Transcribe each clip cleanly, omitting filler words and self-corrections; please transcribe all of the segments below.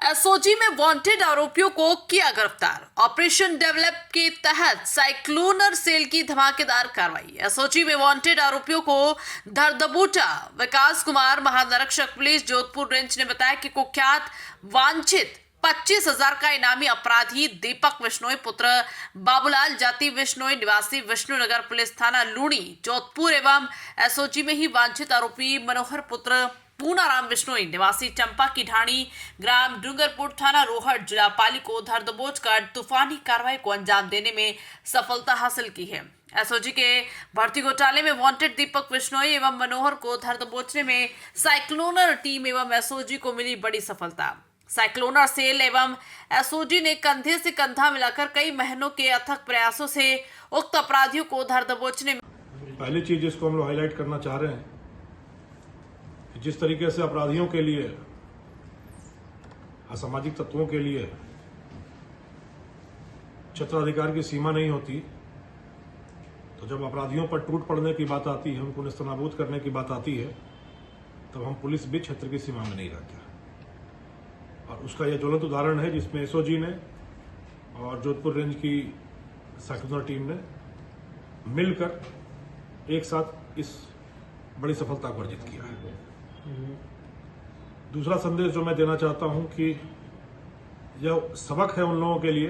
SOG में wanted आरोपियों को किया गिरफ्तार। ऑपरेशन डेवलप के तहत साइक्लोनर सेल की धमाकेदार कार्रवाई। एसओजी में वांटेड आरोपियों को धर दबोचा। विकास कुमार, महानिरीक्षक पुलिस, जोधपुर रेंज ने बताया कि कुख्यात वांछित 25,000 का इनामी अपराधी दीपक बिश्नोई पुत्र बाबूलाल, जाति बिश्नोई, निवासी विष्णुनगर पुलिस थाना लूणी, जोधपुर एवं एसओजी में ही वांछित आरोपी मनोहर पुत्र पूनाराम बिश्नोई, निवासी चंपा की ढाणी, ग्राम डूंगरपुर, थाना रोहट, जिला पाली को धर दबोच कर तूफानी कार्रवाई को अंजाम देने में सफलता हासिल की है। एसओजी के भर्ती घोटाले में वांटेड दीपक बिश्नोई एवं मनोहर को धर दबोचने में साइक्लोनर टीम एवं एसओजी को मिली बड़ी सफलता। साइक्लोनर सेल एवं एसओजी ने कंधे से कंधा मिलाकर कई महीनों के अथक प्रयासों से उक्त अपराधियों को धर दबोचने में। पहली चीज जिसको हम लोग हाईलाइट करना चाह रहे हैं, जिस तरीके से अपराधियों के लिए, असामाजिक तत्वों के लिए क्षेत्राधिकार की सीमा नहीं होती, तो जब अपराधियों पर टूट पड़ने की बात आती है, उनको नेस्तनाबूद करने की बात आती है, तब हम पुलिस भी क्षेत्र की सीमा में नहीं रहते। और उसका यह ज्वलंत उदाहरण है जिसमें एसओजी ने और जोधपुर रेंज की साइक्लोनर टीम ने मिलकर एक साथ इस बड़ी सफलता को अर्जित किया है। दूसरा संदेश जो मैं देना चाहता हूं कि यह सबक है उन लोगों के लिए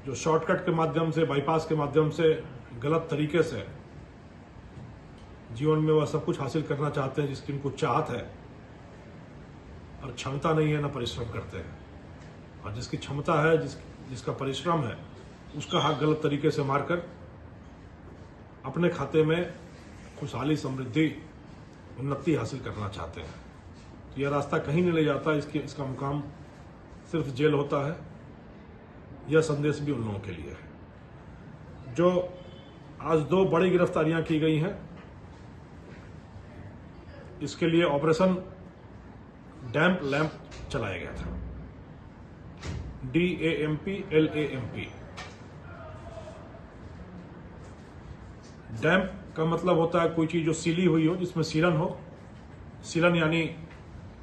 जो शॉर्टकट के माध्यम से, बाईपास के माध्यम से, गलत तरीके से जीवन में वह सब कुछ हासिल करना चाहते हैं जिसकी उनको चाहत है, और क्षमता नहीं है, ना परिश्रम करते हैं। और जिसकी क्षमता है, जिसका परिश्रम है, उसका हक गलत तरीके से मारकर अपने खाते में खुशहाली, समृद्धि, उन्नति हासिल करना चाहते हैं। तो यह रास्ता कहीं नहीं ले जाता, इसका मुकाम सिर्फ जेल होता है। यह संदेश भी उन लोगों के लिए है। जो आज 2 बड़ी गिरफ्तारियां की गई हैं, इसके लिए ऑपरेशन डैम्प लैंप चलाया गया था, DAMP LAMP। डैम्प का मतलब होता है कोई चीज जो सीली हुई हो, जिसमें सीलन हो। सीलन यानी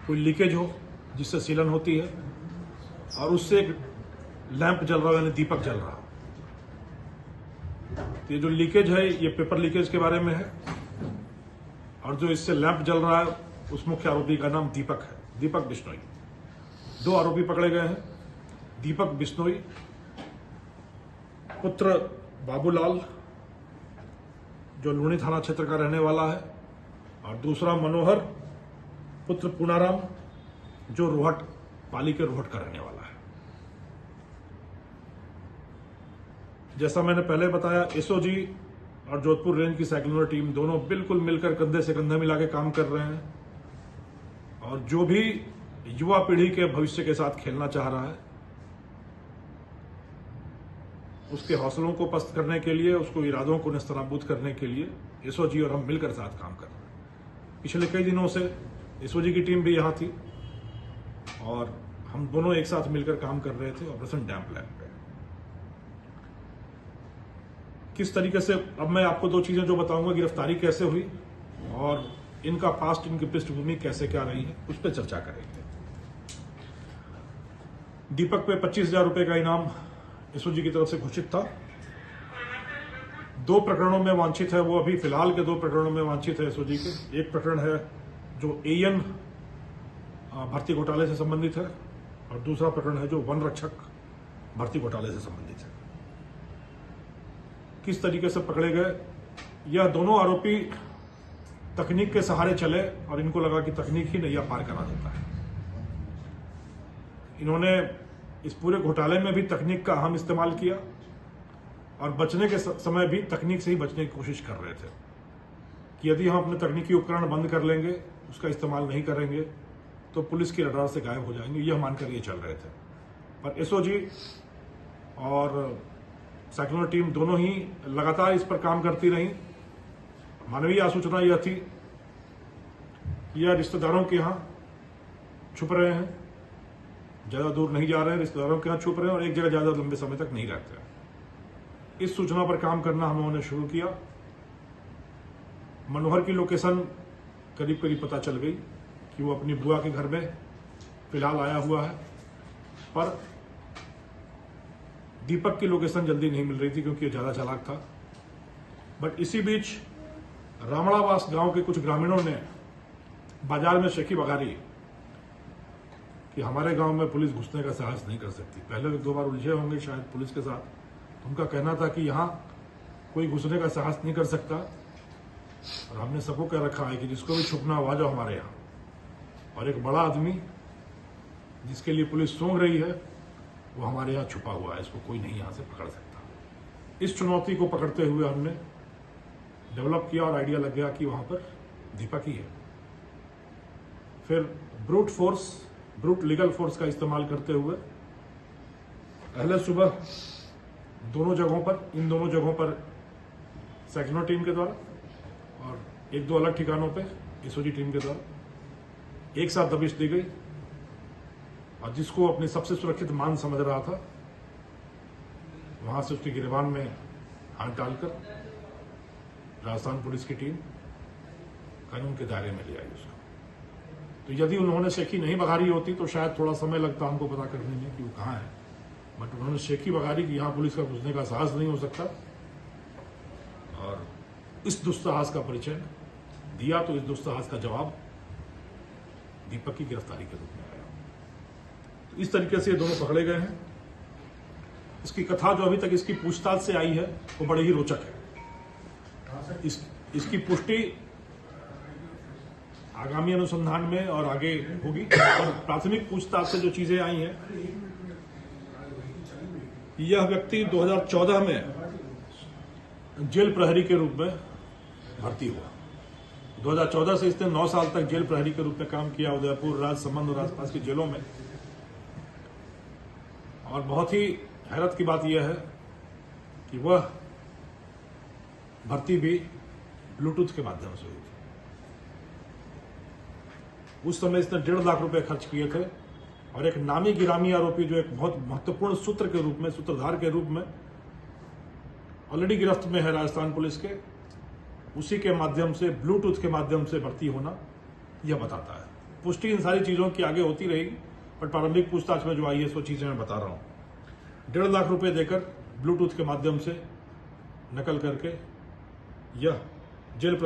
कोई लीकेज हो जिससे सीलन होती है, और उससे एक लैंप जल रहा हो, यानी दीपक जल रहा हो। तो ये जो लीकेज है, ये पेपर लीकेज के बारे में है, और जो इससे लैंप जल रहा है उस मुख्य आरोपी का नाम दीपक है, दीपक बिश्नोई। 2 आरोपी पकड़े गए हैं, दीपक बिश्नोई पुत्र बाबूलाल जो लूणी थाना क्षेत्र का रहने वाला है, और दूसरा मनोहर पुत्र पूनाराम जो रोहट, पाली के रोहट का रहने वाला है। जैसा मैंने पहले बताया, एसओजी और जोधपुर रेंज की साइक्लोनर टीम दोनों बिल्कुल मिलकर कंधे से कंधा मिला के काम कर रहे हैं, और जो भी युवा पीढ़ी के भविष्य के साथ खेलना चाह रहा है, उसके हौसलों को पस्त करने के लिए, उसको इरादों को नेस्तनाबूद करने के लिए एसओजी और हम मिलकर साथ काम कर रहे हैं। पिछले कई दिनों से एसओजी की टीम भी यहां थी, और हम दोनों एक साथ मिलकर काम कर रहे थे ऑपरेशन डैम्प लैंप पे। किस तरीके से, अब मैं आपको 2 चीजें जो बताऊंगा, गिरफ्तारी कैसे हुई और इनका पास्ट, इनकी पृष्ठभूमि कैसे क्या रही है, उस पर चर्चा करेंगे। दीपक पे 25,000 रुपए का इनाम एसओजी की तरफ से घोषित था। 2 प्रकरणों में वांछित है वो, अभी फिलहाल के 2 प्रकरणों में वांछित है एसओजी के। एक प्रकरण है जो AN भर्ती घोटाले से संबंधित है, और दूसरा प्रकरण है जो वन रक्षक भर्ती घोटाले से संबंधित है। किस तरीके से पकड़े गए, यह दोनों आरोपी तकनीक के सहारे चले, और इनको लगा कि तकनीक ही नैया पार करा देता है। इन्होंने इस पूरे घोटाले में भी तकनीक का अहम इस्तेमाल किया, और बचने के समय भी तकनीक से ही बचने की कोशिश कर रहे थे कि यदि हम अपने तकनीकी उपकरण बंद कर लेंगे, उसका इस्तेमाल नहीं करेंगे, तो पुलिस की रडार से गायब हो जाएंगे, यह मानकर ये चल रहे थे। पर एसओजी और साइक्लोनर टीम दोनों ही लगातार इस पर काम करती रही। मानवीय आसूचना यह थी कि यह रिश्तेदारों के यहाँ छुप रहे हैं, ज्यादा दूर नहीं जा रहे हैं, रिश्तेदारों के यहाँ छुप रहे हैं, और एक जगह ज्यादा लंबे समय तक नहीं रहते हैं। इस सूचना पर काम करना हम लोगों ने शुरू किया। मनोहर की लोकेशन करीब करीब पता चल गई कि वो अपनी बुआ के घर में फिलहाल आया हुआ है, पर दीपक की लोकेशन जल्दी नहीं मिल रही थी क्योंकि ये ज़्यादा चालाक था। बट इसी बीच रामड़ावास गांव के कुछ ग्रामीणों ने बाजार में शेखी बघारी कि हमारे गांव में पुलिस घुसने का साहस नहीं कर सकती। पहले एक दो बार उलझे होंगे शायद पुलिस के साथ। उनका कहना था कि यहाँ कोई घुसने का साहस नहीं कर सकता, और हमने सबको कह रखा है कि जिसको भी छुपना हो आ जाओ हमारे यहाँ। और एक बड़ा आदमी जिसके लिए पुलिस सूंघ रही है वो हमारे यहाँ छुपा हुआ है, इसको कोई नहीं यहाँ से पकड़ सकता। इस चुनौती को पकड़ते हुए हमने डेवलप किया और आइडिया लग गया कि वहाँ पर दीपक ही है। फिर ब्रूट लीगल फोर्स का इस्तेमाल करते हुए पहले सुबह इन दोनों जगहों पर सेक्शनल टीम के द्वारा और एक दो अलग ठिकानों पे एसओजी टीम के द्वारा एक साथ दबिश दी गई, और जिसको अपनी सबसे सुरक्षित मान समझ रहा था वहां से उसके गिरबान में हाथ डालकर राजस्थान पुलिस की टीम कानून के दायरे में ले आई उसको। तो यदि उन्होंने शेखी नहीं बघारी होती तो शायद थोड़ा समय लगता हमको पता करने में कि वो कहाँ है, बट उन्होंने शेखी बघारी कि यहाँ पुलिस का घुसने का साहस नहीं हो सकता, और इस दुस्साहस का परिचय दिया। तो इस दुस्साहस का जवाब दीपक की गिरफ्तारी के रूप में आया। तो इस तरीके से ये दोनों पकड़े गए हैं। इसकी कथा जो अभी तक इसकी पूछताछ से आई है वो बड़ी ही रोचक है। इसकी पुष्टि आगामी अनुसंधान में और आगे होगी। और प्राथमिक पूछताछ से जो चीजें आई हैं, यह व्यक्ति 2014 में जेल प्रहरी के रूप में भर्ती हुआ। 2014 से इसने 9 साल तक जेल प्रहरी के रूप में काम किया उदयपुर, राजसमंद और आसपास की जेलों में। और बहुत ही हैरत की बात यह है कि वह भर्ती भी ब्लूटूथ के माध्यम से हुई थी। उस समय इसने 1.5 लाख रुपए खर्च किए थे, और एक नामी गिरामी आरोपी जो एक बहुत महत्वपूर्ण सूत्रधार के रूप में ऑलरेडी गिरफ्त में है राजस्थान पुलिस के, उसी के माध्यम से ब्लूटूथ के माध्यम से भर्ती होना यह बताता है। पुष्टि इन सारी चीजों की आगे होती रहेगी, पर प्रारंभिक पूछताछ में जो आई है सो चीजें मैं बता रहा हूं। 1.5 लाख रुपए देकर ब्लूटूथ के माध्यम से नकल करके यह जेल